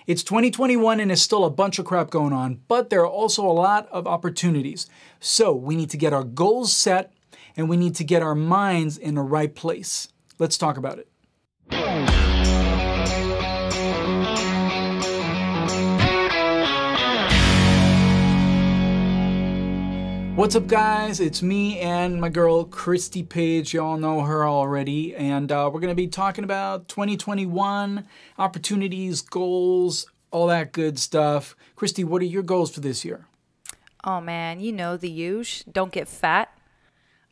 It's 2021 and there's still a bunch of crap going on, but there are also a lot of opportunities. So we need to get our goals set and we need to get our minds in the right place. Let's talk about it. What's up, guys? It's me and my girl, Christy Paige. You all know her already. And we're going to be talking about 2021, opportunities, goals, all that good stuff. Christy, what are your goals for this year? Oh, man, you know the usual. Don't get fat.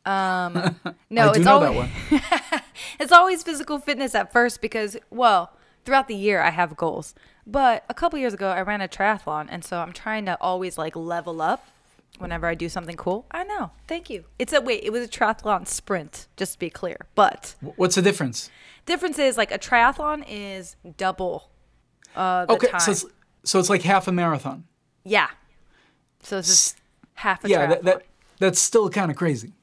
No, it's always that one. It's always physical fitness at first because, well, throughout the year I have goals. But a couple years ago I ran a triathlon, and so I'm trying to always like level up whenever I do something cool. I know. Thank you. It was a triathlon sprint, just to be clear. But what's the difference? Difference is like a triathlon is double the time. So it's like half a marathon. Yeah. So it's just half a triathlon. Yeah, that's still kind of crazy.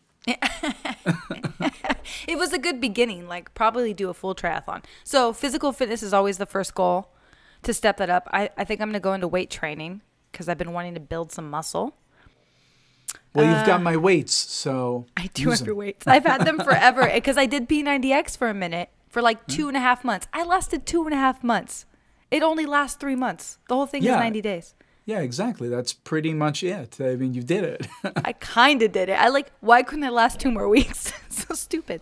It was a good beginning, like probably do a full triathlon. So physical fitness is always the first goal to step that up. I think I'm going to go into weight training because I've been wanting to build some muscle. Well, you've got my weights, so I do have your weights. I've had them forever because I did P90X for a minute, for like 2.5 months. I lasted 2.5 months. It only lasts 3 months. The whole thing is 90 days. Yeah, exactly. That's pretty much it. I mean, you did it. I kind of did it. Why couldn't I last 2 more weeks? So stupid.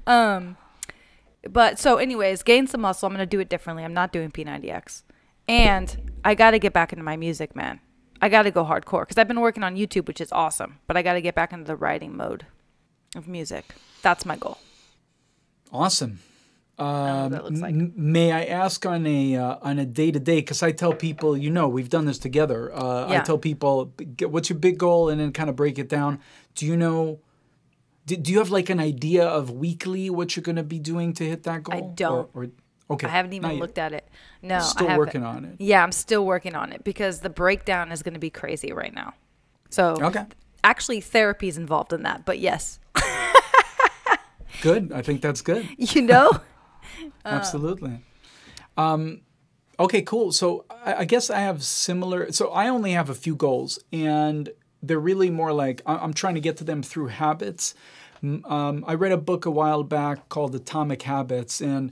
But so anyways, gain some muscle. I'm going to do it differently. I'm not doing P90X. And I got to get back into my music, man. I got to go hardcore because I've been working on YouTube, which is awesome. But I got to get back into the writing mode of music. That's my goal. Awesome. I don't know what that looks like. May I ask on a day-to-day, because I tell people, we've done this together. I tell people, what's your big goal, and then kind of break it down. Do you know, do you have like an idea of weekly what you're going to be doing to hit that goal? I don't. Okay. I haven't even looked at it. No, still working on it. Yeah, I'm still working on it because the breakdown is going to be crazy right now. So actually therapy is involved in that, but yes. Good. I think that's good. Absolutely. Okay, cool. So I guess I have similar. So I only have a few goals, and they're really more like I'm trying to get to them through habits. I read a book a while back called Atomic Habits, and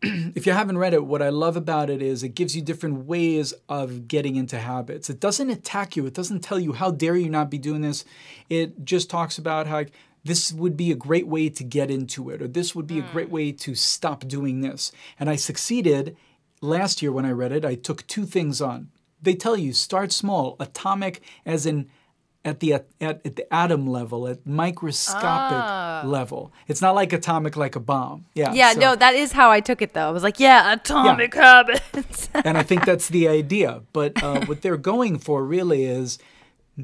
if you haven't read it, what I love about it is it gives you different ways of getting into habits. It doesn't attack you. It doesn't tell you, how dare you not be doing this. It just talks about how this would be a great way to get into it, or this would be a great way to stop doing this. And I succeeded last year when I read it. I took 2 things on. They tell you, start small, atomic as in at the atom level, at microscopic level. It's not like atomic like a bomb. No, that is how I took it though. I was like, atomic habits. And I think that's the idea. But what they're going for really is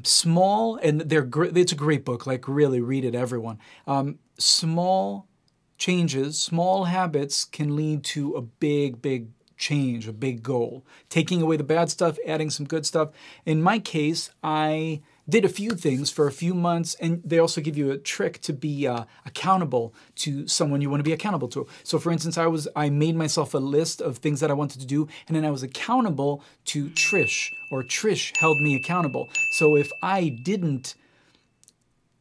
small, and it's a great book. Like, really read it, everyone. Small changes, small habits can lead to a big change, a big goal. Taking away the bad stuff, adding some good stuff. In my case, I did a few things for a few months, and they also give you a trick to be accountable to someone you want to be accountable to. So for instance, I made myself a list of things that I wanted to do, and then I was accountable to Trish, or Trish held me accountable. So if I didn't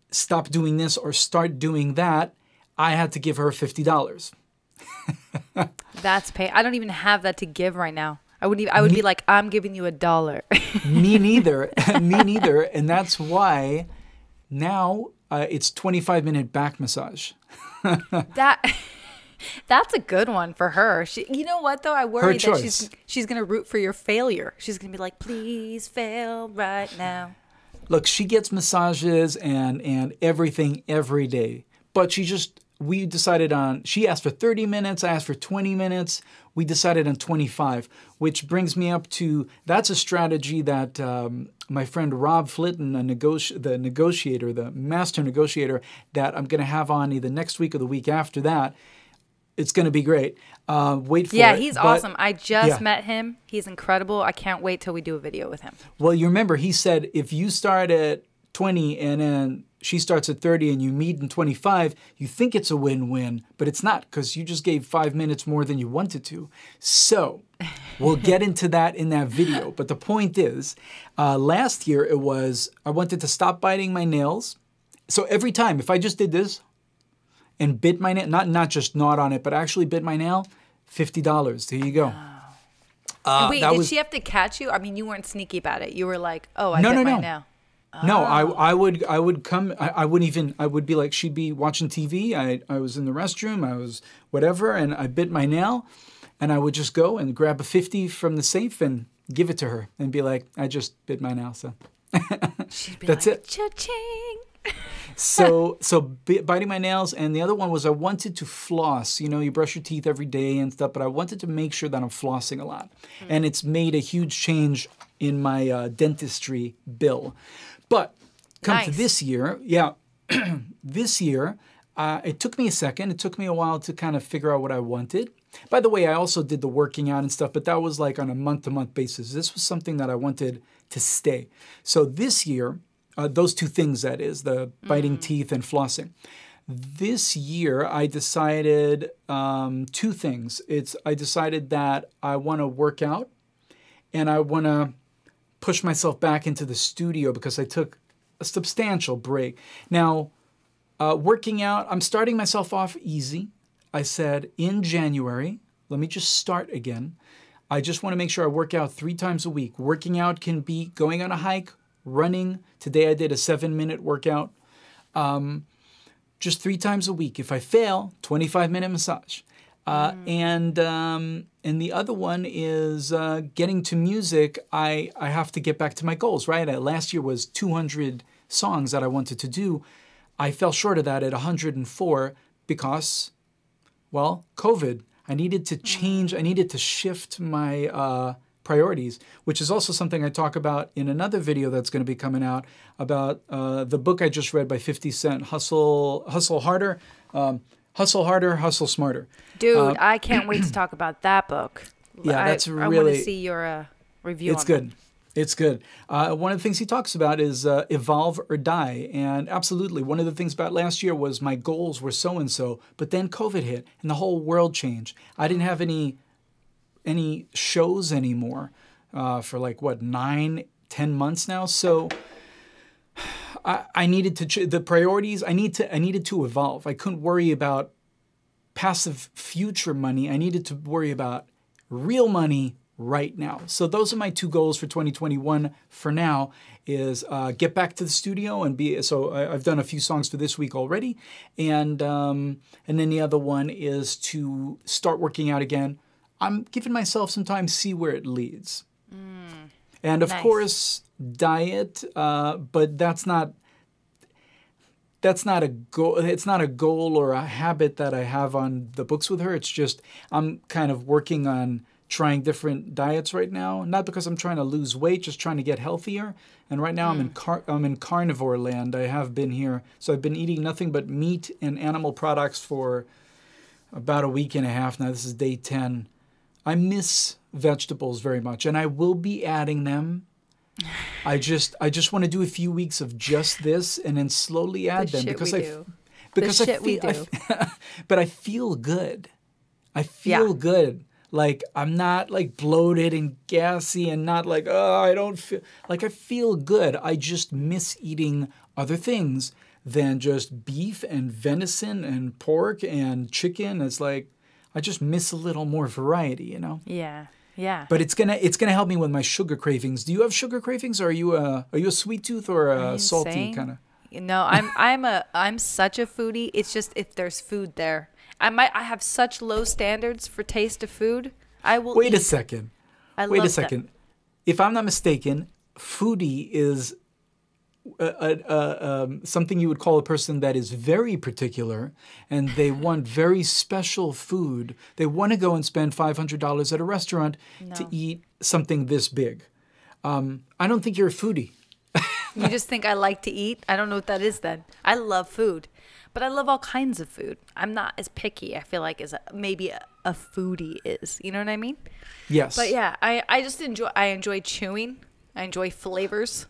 stop doing this or start doing that, I had to give her $50. That's pay. I don't even have that to give right now. I would be like, I'm giving you $1. Me neither. Me neither. And that's why now it's 25-minute back massage. That's a good one for her. You know what though? I worry that she's gonna root for your failure. She's gonna be like, please fail right now. Look, she gets massages and everything every day, but we decided on, she asked for 30 minutes, I asked for 20 minutes. We decided on 25, which brings me up to, that's a strategy that my friend Rob Flitton, the master negotiator that I'm going to have on either next week or the week after that. It's going to be great. Wait for it. Yeah, he's awesome. I just met him. He's incredible. I can't wait till we do a video with him. Well, you remember he said if you start at 20 and then she starts at 30 and you meet in 25, you think it's a win-win, but it's not because you just gave 5 minutes more than you wanted to. So we'll get into that in that video. But the point is, last year I wanted to stop biting my nails. So every time, if I just did this and bit my nail, not just gnawed on it, but actually bit my nail, $50. There you go. Wait, did she have to catch you? I mean, you weren't sneaky about it. You were like, oh, I bit my nail. No, I would come, I would be like, she'd be watching TV. I was in the restroom, I was whatever, and I bit my nail, and I would just go and grab a 50 from the safe and give it to her and be like, I just bit my nail, so she'd be that's like, it. Cha-ching. So biting my nails, and the other one was I wanted to floss. You know, you brush your teeth every day and stuff, but I wanted to make sure that I'm flossing a lot. And it's made a huge change in my dentistry bill. But come to this year, this year, it took me a second. It took me a while to kind of figure out what I wanted. By the way, I also did the working out and stuff, but that was like on a month-to-month basis. This was something that I wanted to stay. So this year, those two things, that is, the biting teeth and flossing. This year, I decided two things. I decided that I want to work out and I want to push myself back into the studio because I took a substantial break. Now, working out, I'm starting myself off easy. I said in January, let me just start again. I just want to make sure I work out 3 times a week. Working out can be going on a hike, running. Today I did a 7-minute workout. Just 3 times a week. If I fail, 25-minute massage. And the other one is getting to music. I have to get back to my goals, right? Last year was 200 songs that I wanted to do. I fell short of that at 104 because, well, COVID. I needed to change. I needed to shift my priorities, which is also something I talk about in another video that's going to be coming out about the book I just read by 50 Cent, Hustle Harder, Hustle Smarter. Dude, I can't wait to talk about that book. Yeah, that's really... I want to see your review on it. It's good. One of the things he talks about is evolve or die. And absolutely, one of the things about last year was my goals were so-and-so, but then COVID hit and the whole world changed. I didn't have any shows anymore for like, 9-10 months now. So I needed to, the priorities, I needed to evolve. I couldn't worry about passive future money. I needed to worry about real money right now. So those are my 2 goals for 2021 for now is get back to the studio and be, so I've done a few songs for this week already. And then the other one is to start working out again. I'm giving myself some time to see where it leads. And of course, diet, but that's not a goal. It's not a goal or a habit that I have on the books with her. It's just I'm kind of working on trying different diets right now. Not because I'm trying to lose weight, just trying to get healthier. And right now I'm in carnivore land. I have been here. So I've been eating nothing but meat and animal products for about a week and a half now. This is day 10. I miss vegetables very much, and I will be adding them. I just want to do a few weeks of just this, and then slowly add them because but I feel good. I feel good. Like I'm not like bloated and gassy, and not like I don't feel like I feel good. I just miss eating other things than just beef and venison and pork and chicken. It's like I just miss a little more variety, you know? Yeah. Yeah. But it's gonna help me with my sugar cravings. Do you have sugar cravings, or are you a sweet tooth or a salty kind of? No, I'm such a foodie. It's just if there's food there. I have such low standards for taste of food. I will Wait a second. If I'm not mistaken, foodie is something you would call a person that is very particular, and they want very special food. They want to go and spend $500 at a restaurant to eat something this big. I don't think you're a foodie. You just think I like to eat? I don't know what that is then. I love food, but I love all kinds of food. I'm not as picky, I feel like, as maybe a foodie is. You know what I mean? Yes. But yeah, I just enjoy chewing. I enjoy flavors.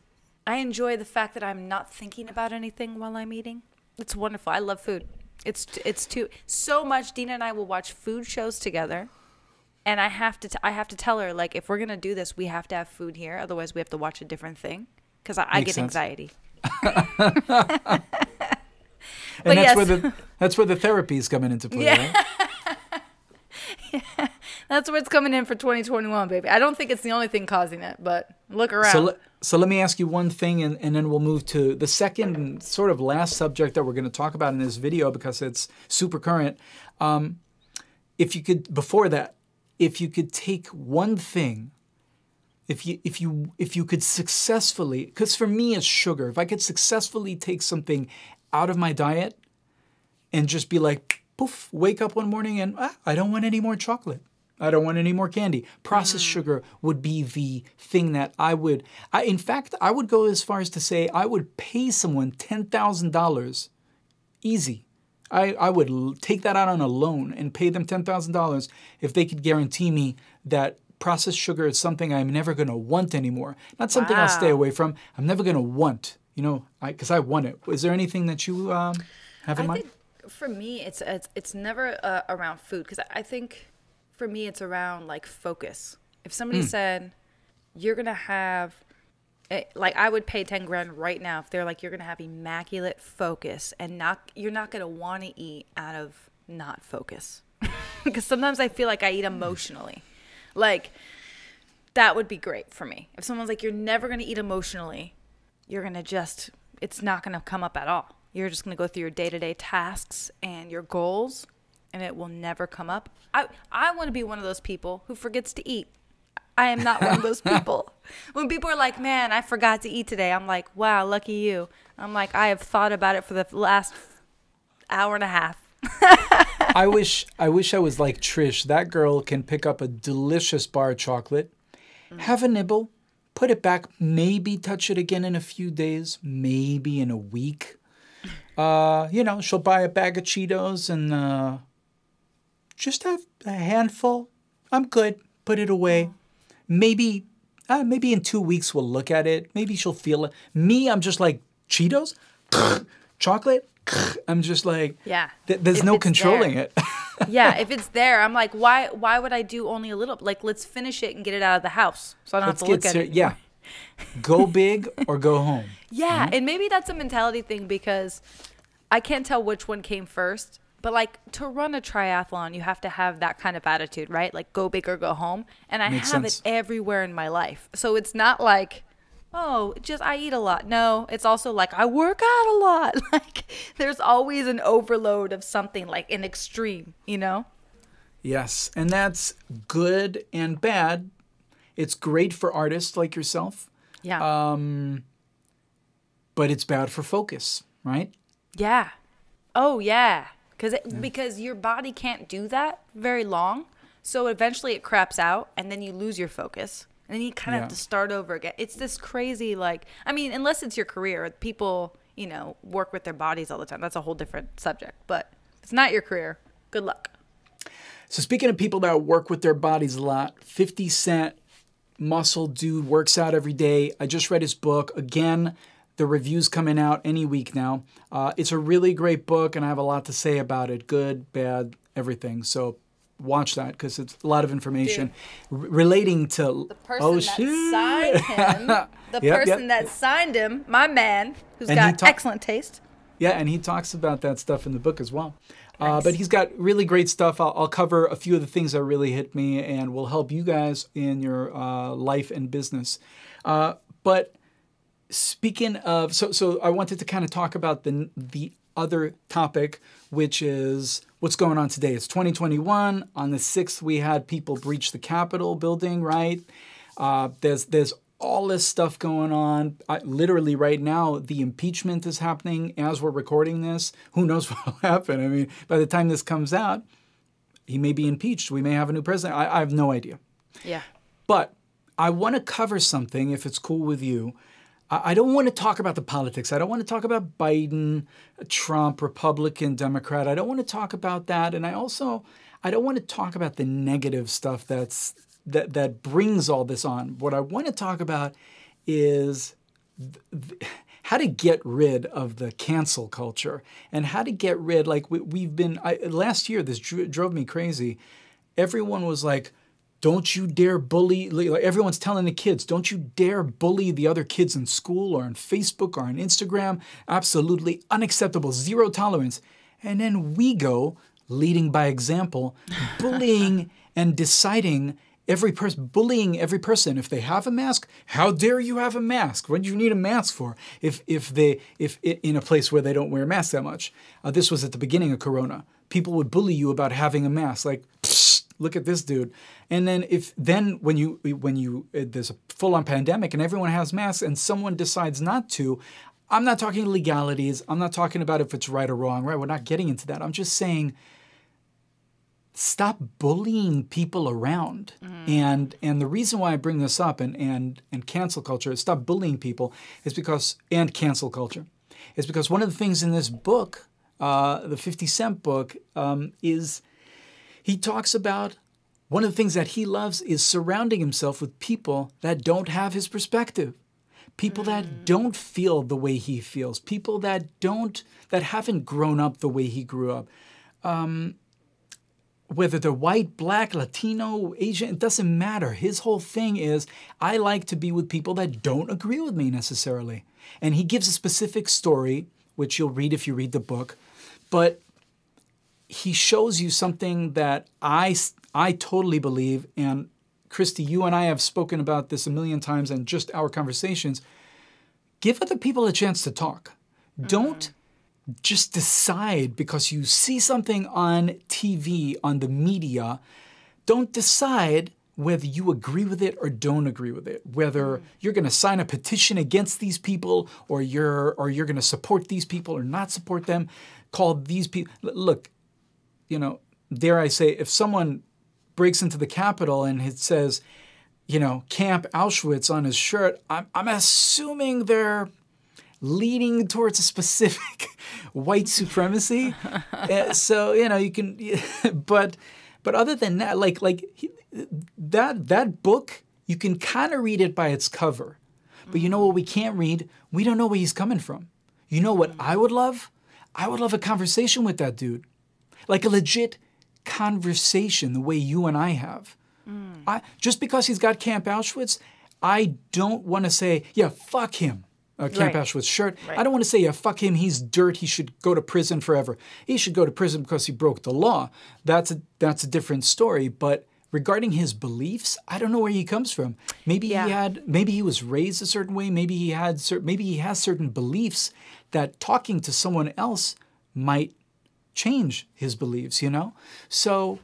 I enjoy the fact that I'm not thinking about anything while I'm eating. It's wonderful. I love food. It's too so much. Dina and I will watch food shows together, and I have to tell her, like, if we're gonna do this, we have to have food here. Otherwise, we have to watch a different thing because I get anxiety. And that's where the therapy is coming into play, right? Yeah, that's what's coming in for 2021, baby. I don't think it's the only thing causing it, but look around. So let me ask you one thing, and then we'll move to the second and sort of last subject that we're going to talk about in this video because it's super current. If you could take one thing, if you could successfully, because for me it's sugar. If I could successfully take something out of my diet and just be like, poof, wake up one morning and I don't want any more chocolate. I don't want any more candy. Processed sugar would be the thing that in fact, I would go as far as to say I would pay someone $10,000 easy. I would take that out on a loan and pay them $10,000 if they could guarantee me that processed sugar is something I'm never going to want anymore. Not something I'll stay away from. I'm never going to want, because I want it. Is there anything that you have in mind? For me, it's never around food because I think for me it's around like focus. If somebody said you're gonna have, like I would pay 10 grand right now if they're like you're gonna have immaculate focus and you're not gonna want to eat out of not focus because sometimes I feel like I eat emotionally, like that would be great for me. If someone's like you're never gonna eat emotionally, you're gonna it's not gonna come up at all. You're just going to go through your day-to-day tasks and your goals, and it will never come up. I want to be one of those people who forgets to eat. I am not one of those people. When people are like, man, I forgot to eat today, I'm like, wow, lucky you. I'm like, I have thought about it for the last hour and a half. I wish I was like Trish. That girl can pick up a delicious bar of chocolate, have a nibble, put it back, maybe touch it again in a few days, maybe in a week. She'll buy a bag of Cheetos and just have a handful. I'm good. Put it away. Maybe in 2 weeks we'll look at it. Maybe she'll feel it. Me, I'm just like, Cheetos? Chocolate? I'm just like, yeah. There's no controlling it. Yeah, if it's there, I'm like, why would I do only a little? Like, let's finish it and get it out of the house so I don't have to look at it. Yeah. Go big or go home. Yeah, and maybe that's a mentality thing because I can't tell which one came first. But like to run a triathlon, you have to have that kind of attitude, right? Like go big or go home. And I have it everywhere in my life. So it's not like, I eat a lot. No, it's also like I work out a lot. Like there's always an overload of something, like an extreme, Yes, and that's good and bad. It's great for artists like yourself. Yeah. But it's bad for focus, right? Yeah. Oh, yeah. Because your body can't do that very long. So eventually it craps out and then you lose your focus. And then you kind of have to start over again. It's this crazy, unless it's your career, people, work with their bodies all the time. That's a whole different subject. But if it's not your career, good luck. So speaking of people that work with their bodies a lot, 50 Cent, muscle dude, works out every day. I just read his book. Again, the review's coming out any week now. It's a really great book, and I have a lot to say about it. Good, bad, everything. So watch that because it's a lot of information relating to the person that signed him. The person that signed him, my man, who's got excellent taste. Yeah, and he talks about that stuff in the book as well. Nice. But he's got really great stuff. I'll cover a few of the things that really hit me and will help you guys in your life and business. But speaking of, so I wanted to kind of talk about the other topic, which is what's going on today. It's 2021. On the 6th, we had people breach the Capitol building, right? There's all this stuff going on. Literally right now, the impeachment is happening as we're recording this. Who knows what will happen? I mean, by the time this comes out, he may be impeached. We may have a new president. I have no idea. Yeah. But I want to cover something, if it's cool with you. I don't want to talk about the politics. I don't want to talk about Biden, Trump, Republican, Democrat. I don't want to talk about that. And I don't want to talk about the negative stuff that brings all this on. What I want to talk about is how to get rid of the cancel culture and how to get rid, like we've been, last year, this drove me crazy. Everyone was like, don't you dare bully, like everyone's telling the kids, don't you dare bully the other kids in school or on Facebook or on Instagram. Absolutely unacceptable, zero tolerance. And then we go, leading by example, bullying and deciding bullying every person. If they have a mask, how dare you have a mask? What do you need a mask for? If in a place where they don't wear masks that much. This was at the beginning of Corona. People would bully you about having a mask, like, look at this dude. And then when there's a full-on pandemic and everyone has masks and someone decides not to, I'm not talking legalities. I'm not talking about if it's right or wrong, right? We're not getting into that. I'm just saying, stop bullying people around. And the reason why I bring this up and cancel culture, stop bullying people, is because, and cancel culture, is because one of the things in this book, the 50 Cent book, is he talks about one of the things that he loves is surrounding himself with people that don't have his perspective. People that don't feel the way he feels. People that haven't grown up the way he grew up. Whether they're white, black, Latino, Asian, it doesn't matter. His whole thing is, I like to be with people that don't agree with me necessarily. And he gives a specific story, which you'll read if you read the book, but he shows you something that I totally believe, and Christy, you and I have spoken about this a million times in just our conversations. Give other people a chance to talk. Don't just decide because you see something on TV, on the media. Don't decide whether you agree with it or don't agree with it. Whether you're going to sign a petition against these people or you're going to support these people or not support them. Call these people. Look, dare I say, if someone breaks into the Capitol and it says, Camp Auschwitz on his shirt, I'm assuming they're leaning towards a specific white supremacy. So, you can, but other than that, that book, you can kind of read it by its cover. But you know what we can't read? We don't know where he's coming from. You know what I would love? I would love a conversation with that dude. Like a legit conversation the way you and I have. Just because he's got Camp Auschwitz, I don't want to say, yeah, fuck him. Camp Auschwitz Shirt. Right. I don't want to say, yeah, fuck him, he's dirt, he should go to prison forever. He should go to prison because he broke the law. That's a different story. But regarding his beliefs, I don't know where he comes from. Maybe he was raised a certain way. Maybe he has certain beliefs that talking to someone else might change his beliefs, So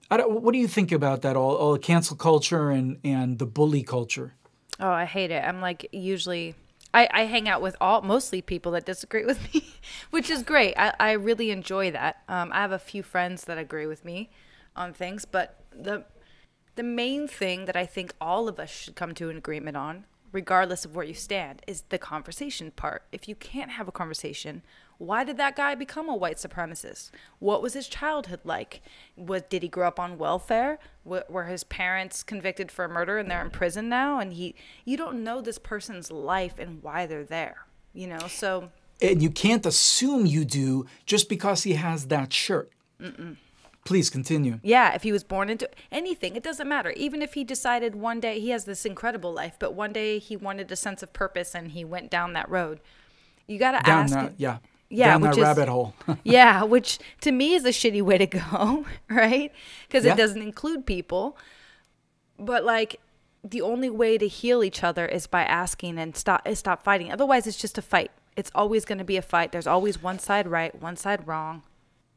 what do you think about that, all the cancel culture and the bully culture? Oh, I hate it. I'm like, usually I hang out with mostly people that disagree with me, which is great. I really enjoy that. I have a few friends that agree with me on things, but the main thing that I think all of us should come to an agreement on, regardless of where you stand, is the conversation part. If you can't have a conversation, why did that guy become a white supremacist? What was his childhood like? Did he grow up on welfare? Were his parents convicted for murder and they're in prison now? And you don't know this person's life and why they're there, so. And you can't assume you do just because he has that shirt. Please continue. Yeah, if he was born into anything, it doesn't matter. Even if he decided one day he has this incredible life, but one day he wanted a sense of purpose and he went down that road. You got to ask. Down that rabbit hole. Yeah, which to me is a shitty way to go, right? Because it doesn't include people. But the only way to heal each other is by asking and stop fighting. Otherwise, it's just a fight. It's always going to be a fight. There's always one side right, one side wrong,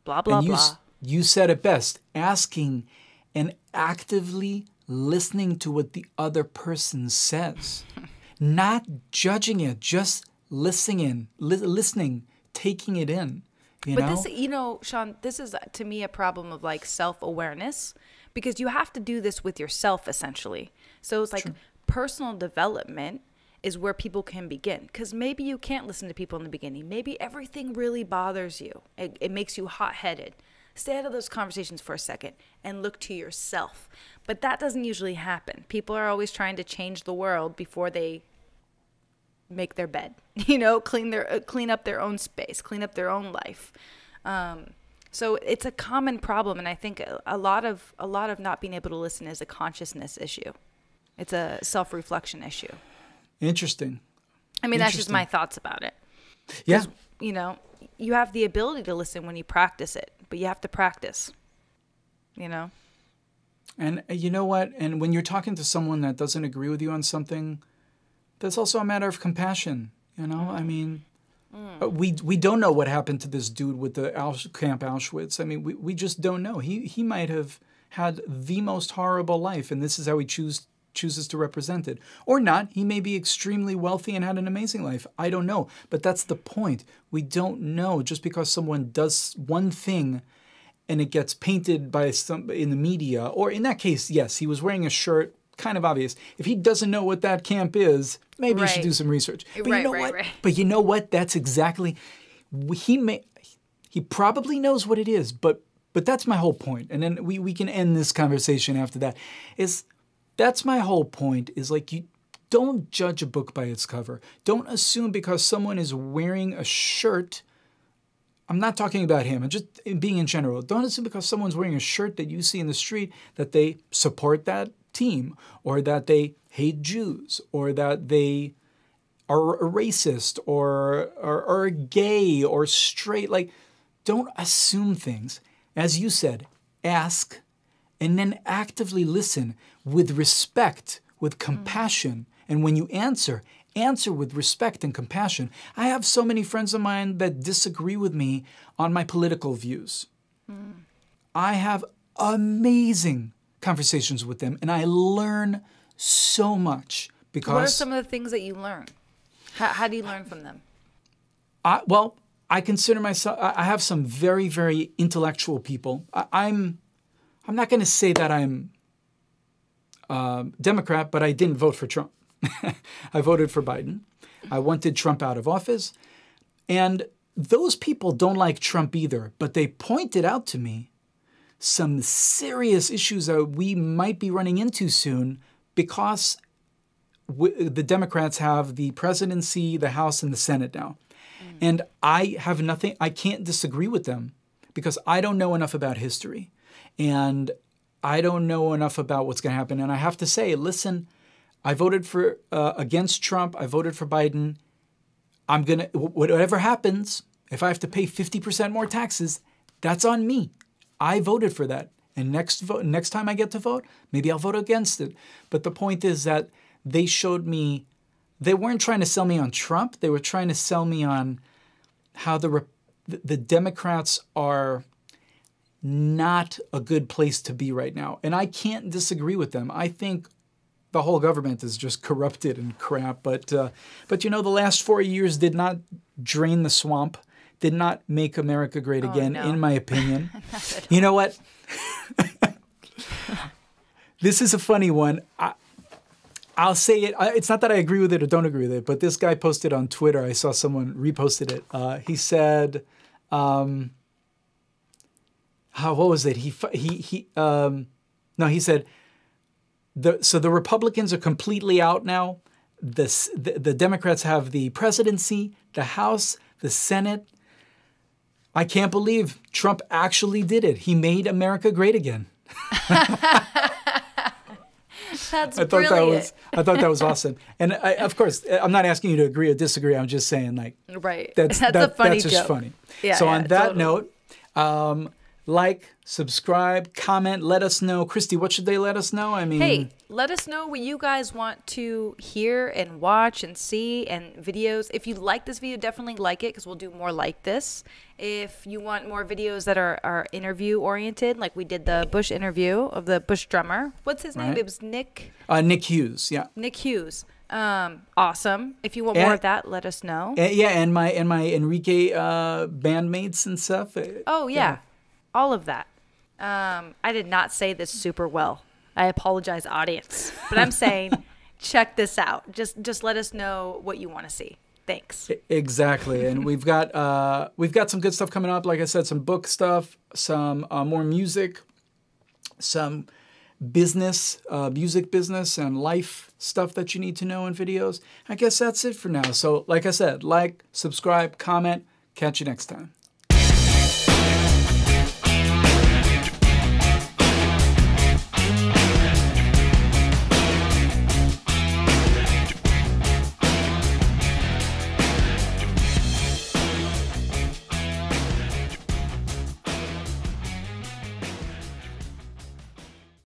blah, blah, blah. You said it best, asking and actively listening to what the other person says. Not judging it, just listening, taking it in. This, Sean, this is to me a problem of self-awareness, because you have to do this with yourself essentially. So it's personal development is where people can begin, because maybe you can't listen to people in the beginning. Maybe everything really bothers you. It makes you hot-headed. Stay out of those conversations for a second and look to yourself. But that doesn't usually happen. People are always trying to change the world before they make their bed, clean up their own space, clean up their own life. So it's a common problem, and I think a lot of not being able to listen is a consciousness issue. It's a self-reflection issue. Interesting. I mean, that's just my thoughts about it. Yeah. You have the ability to listen when you practice it, but you have to practice, And you know what? And when you're talking to someone that doesn't agree with you on something, that's also a matter of compassion. I mean, we don't know what happened to this dude with the Camp Auschwitz. I mean, we just don't know. He might have had the most horrible life, and this is how he chooses to represent it. Or not. He may be extremely wealthy and had an amazing life. I don't know. But that's the point. We don't know. Just because someone does one thing and it gets painted by some in the media, or in that case, yes, he was wearing a shirt, kind of obvious. If he doesn't know what that camp is, maybe he should do some research. But you know what? But you know what? That's exactly, he probably knows what it is, but that's my whole point. And then we can end this conversation after that. That's my whole point, is like, you don't judge a book by its cover. Don't assume because someone is wearing a shirt. I'm not talking about him. I'm just being in general. Don't assume because someone's wearing a shirt that you see in the street that they support that team, or that they hate Jews, or that they are a racist, or gay, or straight. Like, don't assume things. As you said, ask, and then actively listen with respect, with compassion. And when you answer with respect and compassion. I have so many friends of mine that disagree with me on my political views. I have amazing conversations with them, and I learn so much. Because what are some of the things that you learn? How do you learn from them? Well, I consider myself, I have some very, very intellectual people. I'm not going to say that I'm Democrat, but I didn't vote for Trump. I voted for Biden. I wanted Trump out of office. And those people don't like Trump either, but they pointed out to me some serious issues that we might be running into soon, because the Democrats have the presidency, the House, and the Senate now. And I can't disagree with them, because I don't know enough about history. And I don't know enough about what's going to happen. And I have to say, listen, I voted for against Trump. I voted for Biden. I'm going to, whatever happens, if I have to pay 50% more taxes, that's on me. I voted for that. And next time I get to vote, maybe I'll vote against it. But the point is that they showed me, they weren't trying to sell me on Trump. They were trying to sell me on how the Democrats are not a good place to be right now. And I can't disagree with them. I think the whole government is just corrupted and crap. But the last 4 years did not drain the swamp, did not make America great again, in my opinion. You know what? This is a funny one. I'll say it. It's not that I agree with it or don't agree with it, but this guy posted on Twitter. I saw someone reposted it. He said, what was it? He said, so the Republicans are completely out now. The Democrats have the presidency, the House, the Senate. I can't believe Trump actually did it. He made America great again. That's brilliant. I thought that was awesome. And of course, I'm not asking you to agree or disagree. I'm just saying, like, right. That's a funny joke. Just funny. Yeah, so on that note, like, subscribe, comment, let us know. Christy, what should they let us know? I mean, hey, let us know what you guys want to hear and watch and see, and videos. If you like this video, definitely like it, because we'll do more like this. If you want more videos that are interview oriented, like we did the Bush interview of the Bush drummer. What's his name? Right. It was Nick. Nick Hughes. Yeah. Nick Hughes. Awesome. If you want more of that, let us know. And my Enrique bandmates and stuff. Oh yeah. All of that. I did not say this super well. I apologize, audience. But I'm saying, check this out. Just let us know what you want to see. Thanks. Exactly. And we've got some good stuff coming up. Like I said, some book stuff, some more music, some business, music business and life stuff that you need to know in videos. I guess that's it for now. So like I said, like, subscribe, comment. Catch you next time.